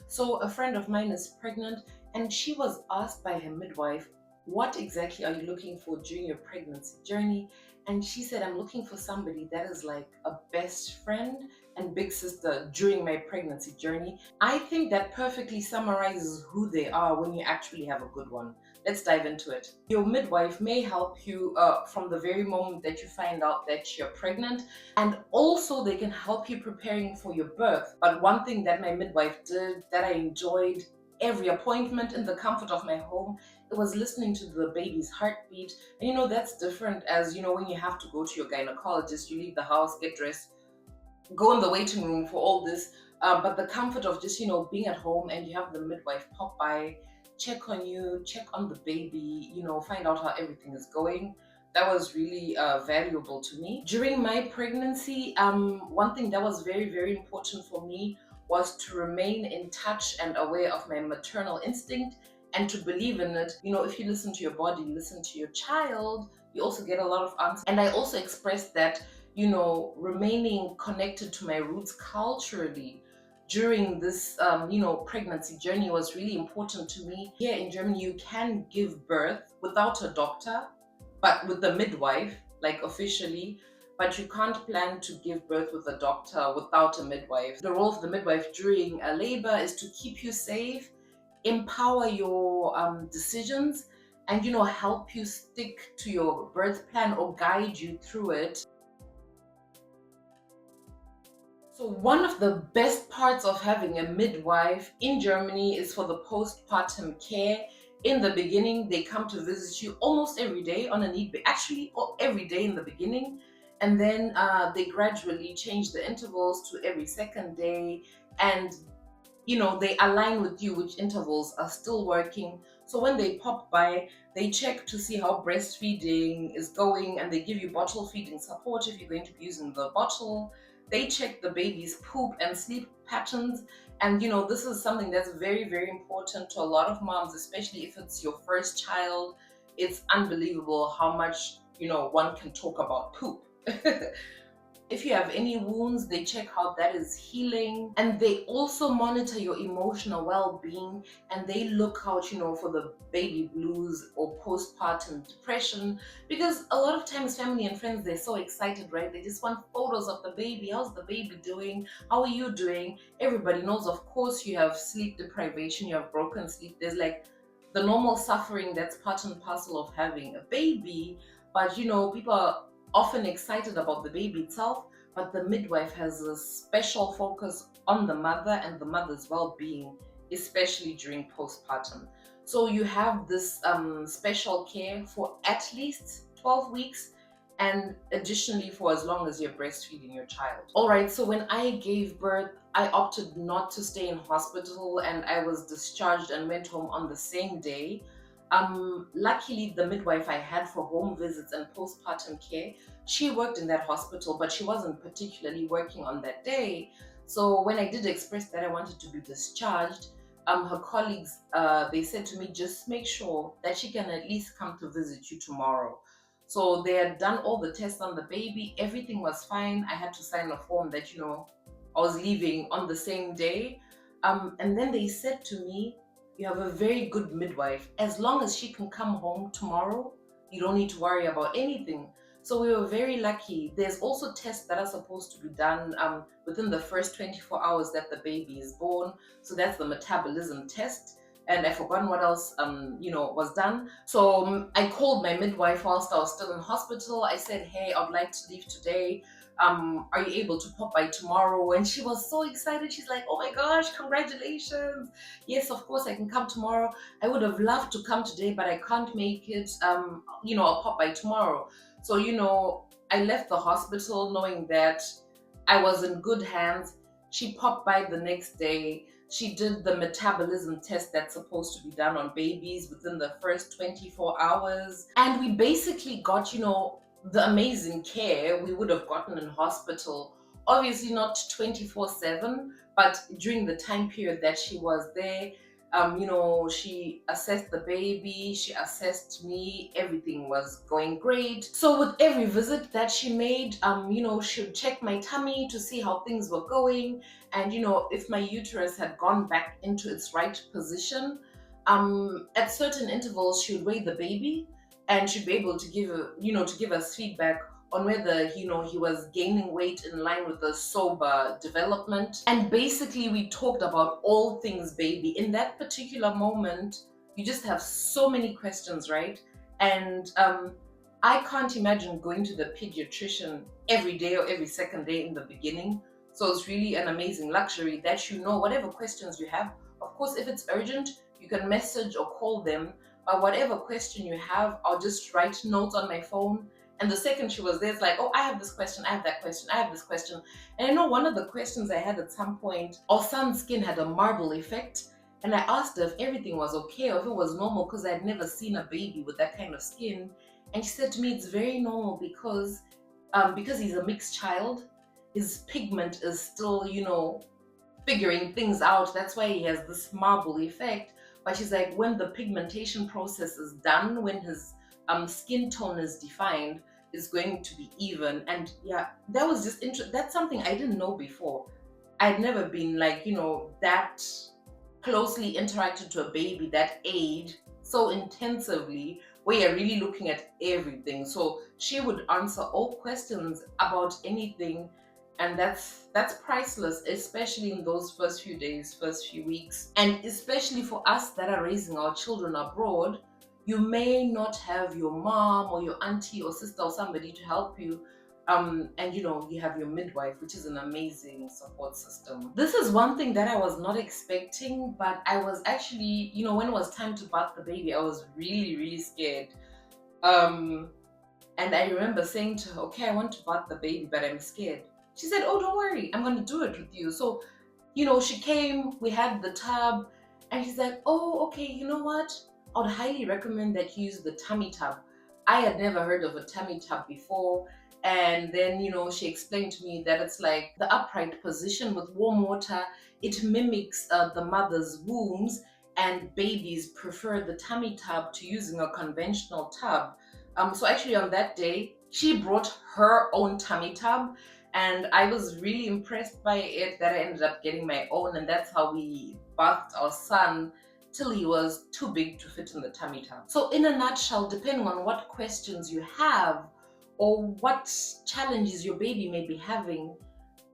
So a friend of mine is pregnant, and she was asked by her midwife, what exactly are you looking for during your pregnancy journey? And she said, I'm looking for somebody that is like a best friend and big sister during my pregnancy journey. I think that perfectly summarizes who they are when you actually have a good one. Let's dive into it. Your midwife may help you from the very moment that you find out that you're pregnant, and also they can help you preparing for your birth. But one thing that my midwife did that I enjoyed every appointment in the comfort of my home, it was listening to the baby's heartbeat. And that's different as when you have to go to your gynecologist, you leave the house, get dressed, go in the waiting room for all this. But the comfort of just being at home, and you have the midwife pop by, check on you, check on the baby, find out how everything is going. That was really valuable to me during my pregnancy. One thing that was very, very important for me was to remain in touch and aware of my maternal instinct, and to believe in it. If you listen to your body, listen to your child, you also get a lot of answers. And I also expressed that remaining connected to my roots culturally during this, pregnancy journey was really important to me. Here in Germany, you can give birth without a doctor, but with the midwife, like officially. But you can't plan to give birth with a doctor without a midwife. The role of the midwife during a labor is to keep you safe, empower your decisions, and help you stick to your birth plan or guide you through it. So one of the best parts of having a midwife in Germany is for the postpartum care. In the beginning, they come to visit you almost every day on a need, actually every day in the beginning, and then they gradually change the intervals to every second day, and they align with you which intervals are still working. So when they pop by, they check to see how breastfeeding is going, and they give you bottle feeding support if you're going to be using the bottle. They check the baby's poop and sleep patterns. And this is something that's very, very important to a lot of moms, especially if it's your first child. It's unbelievable how much one can talk about poop. If you have any wounds, they check how that is healing. And they also monitor your emotional well-being, and they look out, for the baby blues or postpartum depression. Because a lot of times family and friends, they're so excited, right? They just want photos of the baby. How's the baby doing? How are you doing? Everybody knows, of course, you have sleep deprivation, you have broken sleep. There's like the normal suffering that's part and parcel of having a baby. But people are often excited about the baby itself, but the midwife has a special focus on the mother and the mother's well-being, especially during postpartum. So you have this special care for at least 12 weeks, and additionally for as long as you're breastfeeding your child. All right, so when I gave birth, I opted not to stay in hospital, and I was discharged and went home on the same day. Luckily, the midwife I had for home visits and postpartum care, she worked in that hospital, but she wasn't particularly working on that day. So when I did express that I wanted to be discharged, her colleagues, they said to me, just make sure that she can at least come to visit you tomorrow. So they had done all the tests on the baby, everything was fine. I had to sign a form that, I was leaving on the same day. And then they said to me, you have a very good midwife. As long as she can come home tomorrow, you don't need to worry about anything. So we were very lucky. There's also tests that are supposed to be done within the first 24 hours that the baby is born. So that's the metabolism test. And I forgotten what else, was done. So I called my midwife whilst I was still in hospital. I said, hey, I'd like to leave today. Are you able to pop by tomorrow? And she was so excited. She's like, oh my gosh, congratulations. Yes, of course I can come tomorrow. I would have loved to come today, but I can't make it. I'll pop by tomorrow. So, I left the hospital knowing that I was in good hands. She popped by the next day. She did the metabolism test that's supposed to be done on babies within the first 24 hours. And we basically got, the amazing care we would have gotten in hospital. Obviously not 24/7, but during the time period that she was there, She assessed the baby, she assessed me, everything was going great. So with every visit that she made, she would check my tummy to see how things were going, and if my uterus had gone back into its right position. At certain intervals, she would weigh the baby, and she'd be able to give us feedback on whether he was gaining weight in line with the sober development. And basically we talked about all things baby. In that particular moment, you just have so many questions, right? And I can't imagine going to the pediatrician every day or every second day in the beginning. So it's really an amazing luxury that whatever questions you have. Of course, if it's urgent, you can message or call them. But whatever question you have, I'll just write notes on my phone. And the second she was there, it's like, oh, I have this question, I have that question, I have this question. And I know one of the questions I had at some point, our son's skin had a marble effect. And I asked her if everything was okay or if it was normal, because I had never seen a baby with that kind of skin. And she said to me, it's very normal because he's a mixed child, his pigment is still, figuring things out. That's why he has this marble effect. But she's like, when the pigmentation process is done, when his skin tone is defined, is going to be even. And yeah, that was just interesting. That's something I didn't know before. I'd never been like, that closely interacted to a baby that age so intensively, where you're really looking at everything. So she would answer all questions about anything, and that's priceless, especially in those first few days, first few weeks. And especially for us that are raising our children abroad, you may not have your mom or your auntie or sister or somebody to help you. And you have your midwife, which is an amazing support system. This is one thing that I was not expecting, but I was actually, when it was time to birth the baby, I was really, really scared. Um, and I remember saying to her, okay, I want to birth the baby, but I'm scared. She said, oh, don't worry, I'm going to do it with you. So, she came, we had the tub, and she's like, oh, okay, you know what? I would highly recommend that you use the tummy tub. I had never heard of a tummy tub before. And then, she explained to me that it's like the upright position with warm water. It mimics the mother's wombs, and babies prefer the tummy tub to using a conventional tub. So actually on that day, she brought her own tummy tub, and I was really impressed by it that I ended up getting my own, and that's how we bathed our son till he was too big to fit in the tummy tub. So in a nutshell, depending on what questions you have or what challenges your baby may be having,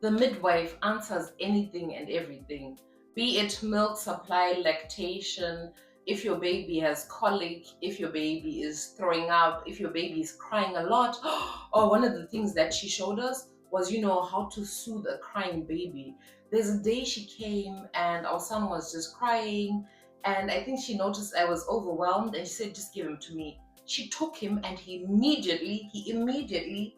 the midwife answers anything and everything, be it milk supply, lactation, if your baby has colic, if your baby is throwing up, if your baby is crying a lot. Or one of the things that she showed us was, how to soothe a crying baby. There's a day she came and our son was just crying, and I think she noticed I was overwhelmed, and she said, just give him to me. She took him and he immediately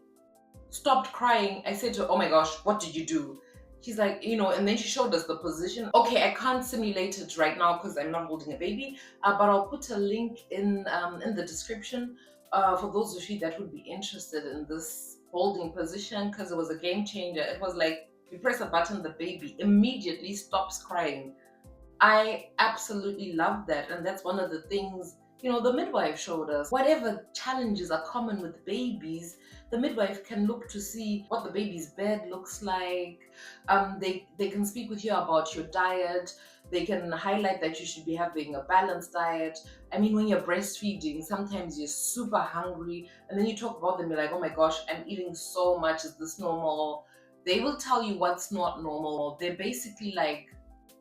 stopped crying. I said to her, oh my gosh, what did you do? She's like, and then she showed us the position. Okay, I can't simulate it right now because I'm not holding a baby, but I'll put a link in the description for those of you that would be interested in this holding position, because it was a game changer. It was like you press a button, the baby immediately stops crying. I absolutely love that, and that's one of the things the midwife showed us. Whatever challenges are common with babies, the midwife can look to see what the baby's bed looks like. They can speak with you about your diet. They can highlight that you should be having a balanced diet. I mean, when you're breastfeeding, sometimes you're super hungry, and then you talk about them, you're like, oh my gosh, I'm eating so much. Is this normal? They will tell you what's not normal. They're basically like,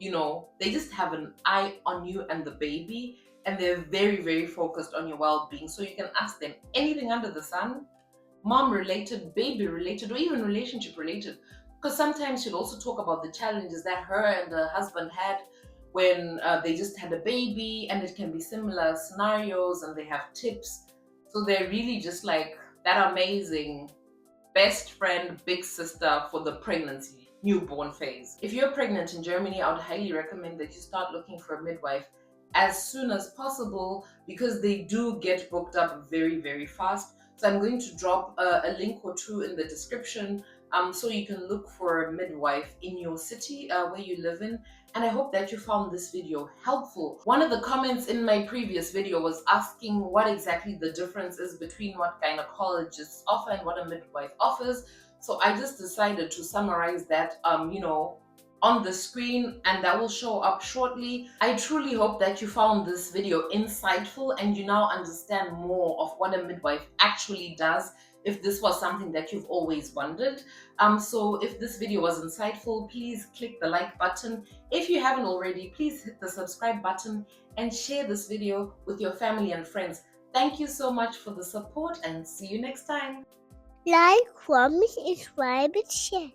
they just have an eye on you and the baby, and they're very, very focused on your well-being. So you can ask them anything under the sun, mom related, baby related, or even relationship related. Because sometimes she'll also talk about the challenges that her and her husband had when they just had a baby, and it can be similar scenarios, and they have tips. So they're really just like that amazing best friend, big sister for the pregnancy, newborn phase. If you're pregnant in Germany, I would highly recommend that you start looking for a midwife as soon as possible, because they do get booked up very, very fast. So I'm going to drop a link or two in the description, so you can look for a midwife in your city where you live in. and I hope that you found this video helpful. One of the comments in my previous video was asking what exactly the difference is between what gynecologists offer and what a midwife offers. So I just decided to summarize that, on the screen, and that will show up shortly. I truly hope that you found this video insightful and you now understand more of what a midwife actually does, if this was something that you've always wondered. So if this video was insightful, please click the like button. If you haven't already, please hit the subscribe button and share this video with your family and friends. Thank you so much for the support and see you next time. Like, comment, subscribe, and share.